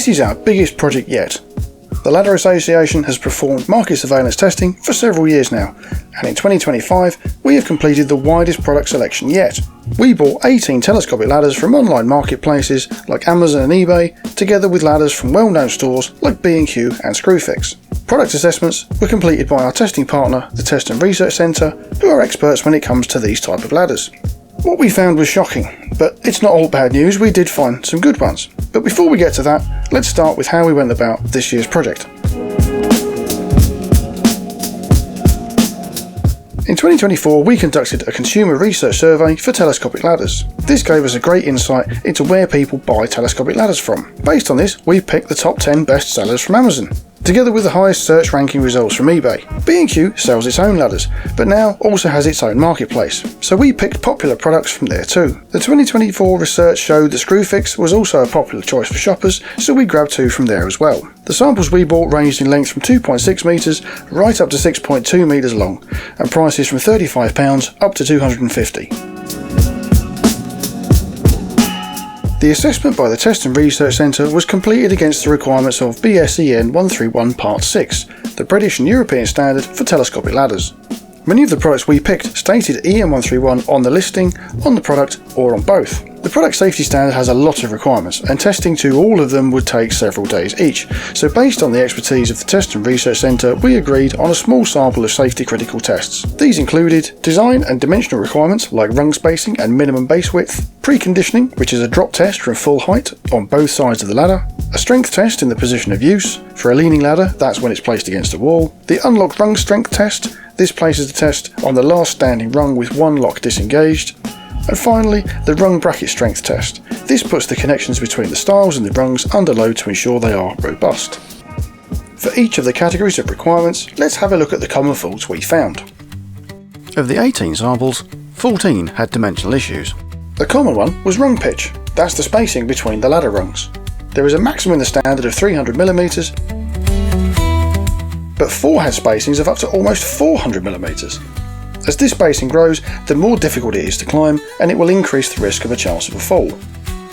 This is our biggest project yet. The Ladder Association has performed market surveillance testing for several years now, and in 2025 we have completed the widest product selection yet. We bought 18 telescopic ladders from online marketplaces like Amazon and eBay, together with ladders from well-known stores like B&Q and Screwfix. Product assessments were completed by our testing partner, the Test and Research Centre, who are experts when it comes to these type of ladders. What we found was shocking, but it's not all bad news, we did find some good ones. But before we get to that, let's start with how we went about this year's project. In 2024, we conducted a consumer research survey for telescopic ladders. This gave us a great insight into where people buy telescopic ladders from. Based on this, we picked the top 10 best sellers from Amazon, together with the highest search ranking results from eBay. B&Q sells its own ladders, but now also has its own marketplace, so we picked popular products from there too. The 2024 research showed that Screwfix was also a popular choice for shoppers, so we grabbed 2 from there as well. The samples we bought ranged in length from 2.6 metres right up to 6.2 metres long, and prices from £35 up to £250. The assessment by the Test and Research Centre was completed against the requirements of BSEN 131 Part 6, the British and European standard for telescopic ladders. Many of the products we picked stated EN 131 on the listing, on the product, or on both. The product safety standard has a lot of requirements, and testing to all of them would take several days each, so based on the expertise of the Test and Research Centre, we agreed on a small sample of safety critical tests. These included design and dimensional requirements like rung spacing and minimum base width, preconditioning, which is a drop test from full height on both sides of the ladder, a strength test in the position of use. For a leaning ladder, that's when it's placed against a wall. The unlock rung strength test, this places the test on the last standing rung with one lock disengaged. And finally, the rung bracket strength test. This puts the connections between the stiles and the rungs under load to ensure they are robust. For each of the categories of requirements, let's have a look at the common faults we found. Of the 18 samples, 14 had dimensional issues. The common one was rung pitch. That's the spacing between the ladder rungs. There is a maximum in the standard of 300mm, but 4 had spacings of up to almost 400mm. As this spacing grows, the more difficult it is to climb, and it will increase the risk of a chance of a fall.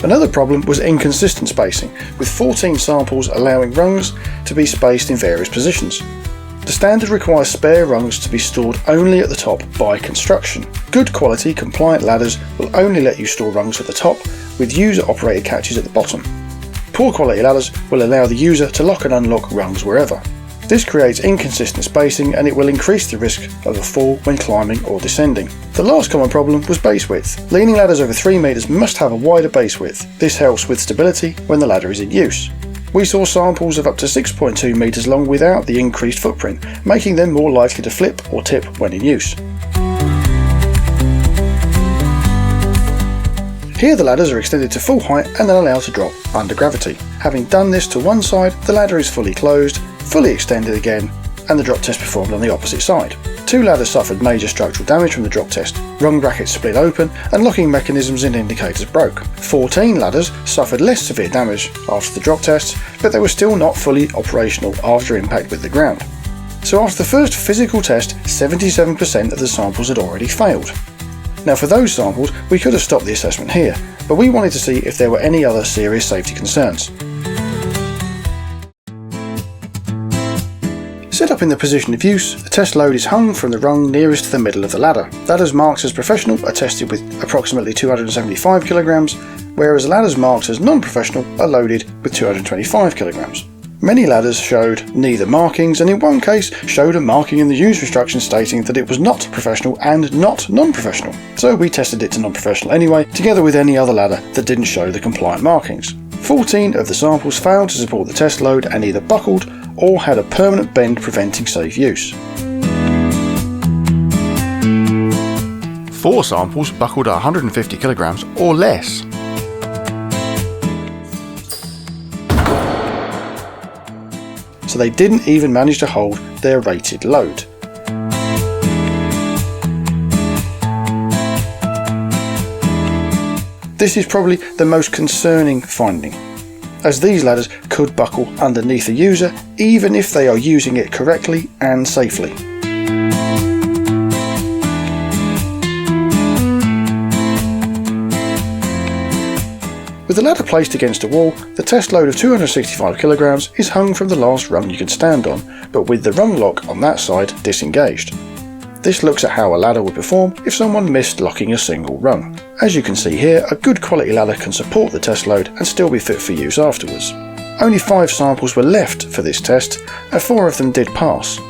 Another problem was inconsistent spacing, with 14 samples allowing rungs to be spaced in various positions. The standard requires spare rungs to be stored only at the top by construction. Good quality, compliant ladders will only let you store rungs at the top, with user-operated catches at the bottom. Poor quality ladders will allow the user to lock and unlock rungs wherever. This creates inconsistent spacing, and it will increase the risk of a fall when climbing or descending. The last common problem was base width. Leaning ladders over 3 metres must have a wider base width. This helps with stability when the ladder is in use. We saw samples of up to 6.2 metres long without the increased footprint, making them more likely to flip or tip when in use. Here the ladders are extended to full height and then allowed to drop under gravity. Having done this to one side, the ladder is fully closed, fully extended again, and the drop test performed on the opposite side. 2 ladders suffered major structural damage from the drop test. Rung brackets split open and locking mechanisms and indicators broke. 14 ladders suffered less severe damage after the drop test, but they were still not fully operational after impact with the ground. So after the first physical test, 77% of the samples had already failed. Now for those samples, we could have stopped the assessment here, but we wanted to see if there were any other serious safety concerns. Set up in the position of use, the test load is hung from the rung nearest to the middle of the ladder. Ladders marked as professional are tested with approximately 275 kg, whereas ladders marked as non-professional are loaded with 225 kg. Many ladders showed neither markings, and in one case showed a marking in the use instruction stating that it was not professional and not non-professional. So we tested it to non-professional anyway, together with any other ladder that didn't show the compliant markings. 14 of the samples failed to support the test load and either buckled or had a permanent bend preventing safe use. 4 samples buckled at 150 kg or less. So they didn't even manage to hold their rated load. This is probably the most concerning finding, as these ladders could buckle underneath the user even if they are using it correctly and safely. With the ladder placed against a wall, the test load of 265 kilograms is hung from the last rung you can stand on, but with the rung lock on that side disengaged. This looks at how a ladder would perform if someone missed locking a single rung. As you can see here, a good quality ladder can support the test load and still be fit for use afterwards. Only 5 samples were left for this test, and 4 of them did pass.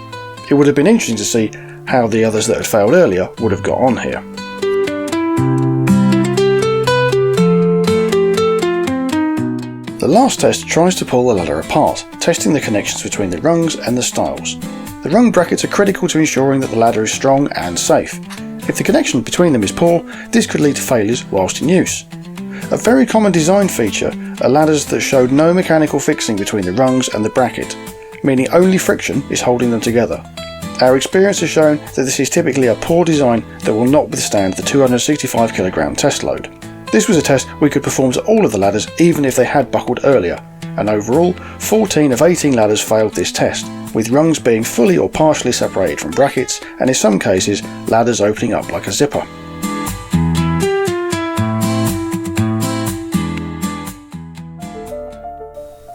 It would have been interesting to see how the others that had failed earlier would have got on here. The last test tries to pull the ladder apart, testing the connections between the rungs and the stiles. The rung brackets are critical to ensuring that the ladder is strong and safe. If the connection between them is poor, this could lead to failures whilst in use. A very common design feature are ladders that showed no mechanical fixing between the rungs and the bracket, meaning only friction is holding them together. Our experience has shown that this is typically a poor design that will not withstand the 265 kg test load. This was a test we could perform to all of the ladders even if they had buckled earlier, and overall 14 of 18 ladders failed this test, with rungs being fully or partially separated from brackets, and in some cases ladders opening up like a zipper.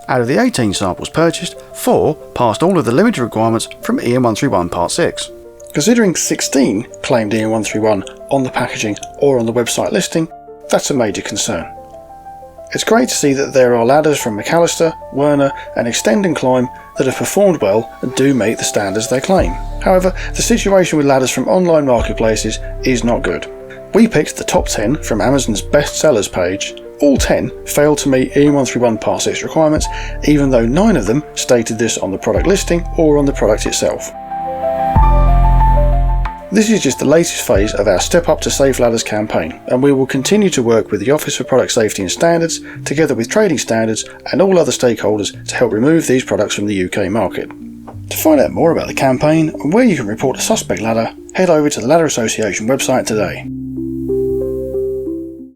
Out of the 18 samples purchased, 4 passed all of the limited requirements from EN131 Part 6. Considering 16 claimed EN131 on the packaging or on the website listing, that's a major concern. It's great to see that there are ladders from McAllister, Werner and Extend and Climb that have performed well and do meet the standards they claim. However, the situation with ladders from online marketplaces is not good. We picked the top 10 from Amazon's best sellers page. All 10 failed to meet EN131 Part 6 requirements, even though 9 of them stated this on the product listing or on the product itself. This is just the latest phase of our Step Up to Safe Ladders campaign, and we will continue to work with the Office for Product Safety and Standards, together with trading standards and all other stakeholders to help remove these products from the UK market. To find out more about the campaign and where you can report a suspect ladder, head over to the Ladder Association website today.